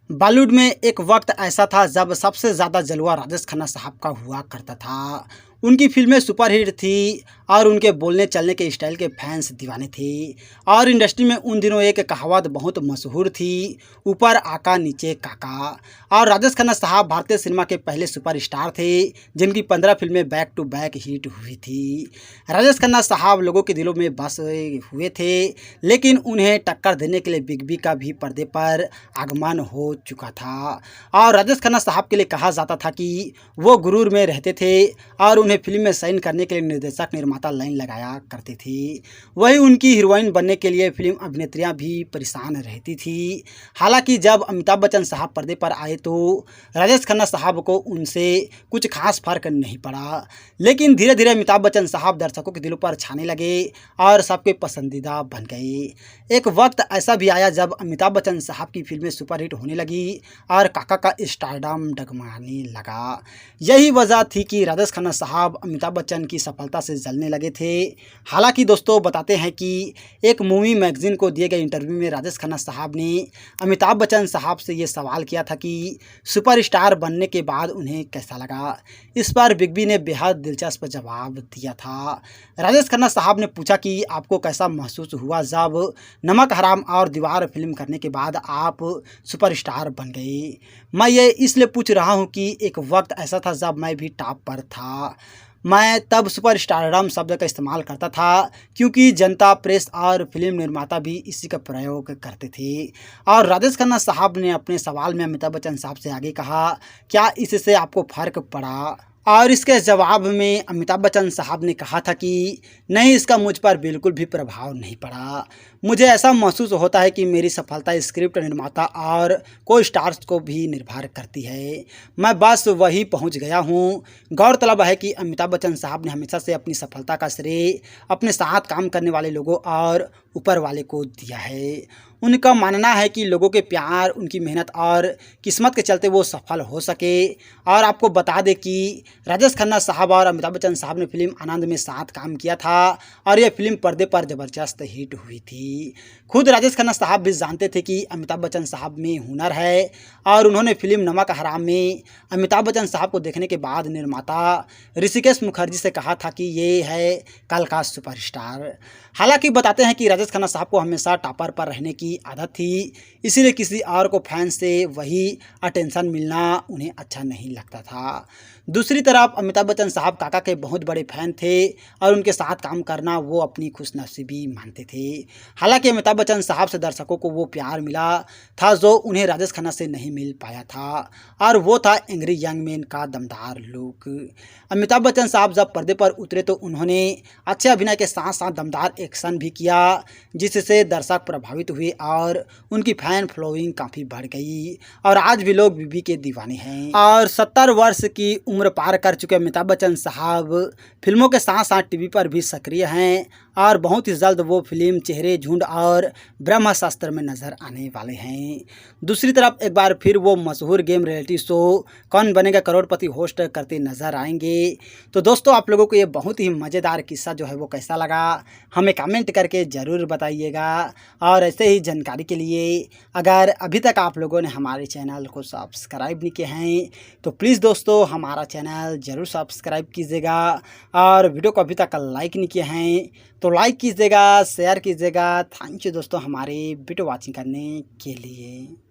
बॉलीवुड में एक वक्त ऐसा था जब सबसे ज़्यादा जलवा राजेश खन्ना साहब का हुआ करता था। उनकी फिल्में सुपरहिट थी और उनके बोलने चलने के स्टाइल के फैंस दीवाने थे। और इंडस्ट्री में उन दिनों एक कहावत बहुत मशहूर थी, ऊपर आका नीचे काका। और राजेश खन्ना साहब भारतीय सिनेमा के पहले सुपरस्टार थे जिनकी 15 फिल्में बैक टू बैक हिट हुई थी। राजेश खन्ना साहब लोगों के दिलों में बस हुए थे, लेकिन उन्हें टक्कर देने के लिए बिग बी का भी पर्दे पर आगमन हो चुका था। और राजेश खन्ना साहब के लिए कहा जाता था कि वो गुरूर में रहते थे और उन्हें फिल्म में साइन करने के लिए निर्देशक निर्माता लाइन लगाया करते थे। वही उनकी हीरोइन बनने के लिए फिल्म अभिनेत्रियां भी परेशान रहती थी। हालांकि जब अमिताभ बच्चन साहब पर्दे पर आए तो राजेश खन्ना साहब को उनसे कुछ खास फर्क नहीं पड़ा, लेकिन धीरे धीरे अमिताभ बच्चन साहब दर्शकों के दिलों पर छाने लगे और सबके पसंदीदा बन गए। एक वक्त ऐसा भी आया जब अमिताभ बच्चन साहब की फिल्में सुपरहिट होने लगी और काका का स्टारडम डगमगाने लगा। यही वजह थी कि राजेश खन्ना साहब अमिताभ बच्चन की सफलता से जलने लगे थे। हालांकि दोस्तों बताते हैं कि एक मूवी मैगजीन को दिए गए इंटरव्यू में राजेश खन्ना साहब ने अमिताभ बच्चन साहब से ये सवाल किया था कि सुपरस्टार बनने के बाद उन्हें कैसा लगा। इस पर बिग बी ने बेहद दिलचस्प जवाब दिया था। राजेश खन्ना साहब ने पूछा कि आपको कैसा महसूस हुआ जब नमक हराम और दीवार फिल्म करने के बाद आप सुपरस्टार बन गए। मैं ये इसलिए पूछ रहा हूँ कि एक वक्त ऐसा था जब मैं भी टॉप पर था। मैं तब सुपरस्टारडम शब्द का इस्तेमाल करता था क्योंकि जनता, प्रेस और फिल्म निर्माता भी इसी का प्रयोग करते थे। और राजेश खन्ना साहब ने अपने सवाल में अमिताभ बच्चन साहब से आगे कहा, क्या इससे आपको फ़र्क पड़ा? और इसके जवाब में अमिताभ बच्चन साहब ने कहा था कि नहीं, इसका मुझ पर बिल्कुल भी प्रभाव नहीं पड़ा। मुझे ऐसा महसूस होता है कि मेरी सफलता स्क्रिप्ट, निर्माता और को स्टार्स को भी निर्भर करती है। मैं बस वही पहुंच गया हूं। गौरतलब है कि अमिताभ बच्चन साहब ने हमेशा से अपनी सफलता का श्रेय अपने साथ काम करने वाले लोगों और ऊपर वाले को दिया है। उनका मानना है कि लोगों के प्यार, उनकी मेहनत और किस्मत के चलते वो सफल हो सके। और आपको बता दें कि राजेश खन्ना साहब और अमिताभ बच्चन साहब ने फिल्म आनंद में साथ काम किया था और यह फिल्म पर्दे पर ज़बरदस्त हिट हुई थी। खुद राजेश खन्ना साहब भी जानते थे कि अमिताभ बच्चन साहब में हुनर है और उन्होंने फिल्म नमक हराम में अमिताभ बच्चन साहब को देखने के बाद निर्माता ऋषिकेश मुखर्जी से कहा था कि ये है कल का सुपरस्टार। हालांकि बताते हैं कि राजेश खन्ना साहब को हमेशा टॉपर पर रहने की आदत थी, इसीलिए किसी और को फैंस से वही अटेंशन मिलना उन्हें अच्छा नहीं लगता था। दूसरी तरफ अमिताभ बच्चन साहब काका के बहुत बड़े फैन थे और उनके साथ काम करना वो अपनी खुशनसीबी मानते थे। हालांकि अमिताभ बच्चन साहब से दर्शकों को वो प्यार मिला था जो उन्हें राजेश खन्ना से नहीं मिल पाया था, और वो था एंग्री यंग मैन का दमदार लुक। अमिताभ बच्चन साहब जब पर्दे पर उतरे तो उन्होंने अच्छे अभिनय के साथ साथ दमदार एक्शन भी किया, जिससे दर्शक प्रभावित हुए और उनकी फैन फॉलोइंग काफ़ी बढ़ गई और आज भी लोग बीबी के दीवाने हैं। और 70 वर्ष की उम्र पार कर चुके अमिताभ बच्चन साहब फिल्मों के साथ साथ टीवी पर भी सक्रिय हैं और बहुत ही जल्द वो फिल्म चेहरे, झुंड और ब्रह्मास्त्र में नजर आने वाले हैं। दूसरी तरफ एक बार फिर वो मशहूर गेम रियलिटी शो कौन बनेगा करोड़पति होस्ट करते नजर आएंगे। तो दोस्तों, आप लोगों को ये बहुत ही मज़ेदार किस्सा जो है वो कैसा लगा, हमें कमेंट करके ज़रूर बताइएगा। और ऐसे ही जानकारी के लिए अगर अभी तक आप लोगों ने हमारे चैनल को सब्सक्राइब नहीं किए हैं तो प्लीज़ दोस्तों हमारा चैनल ज़रूर सब्सक्राइब कीजिएगा, और वीडियो को अभी तक लाइक नहीं किए हैं तो लाइक कीजिएगा, शेयर कीजिएगा। थैंक यू दोस्तों हमारे वीडियो वॉचिंग करने के लिए।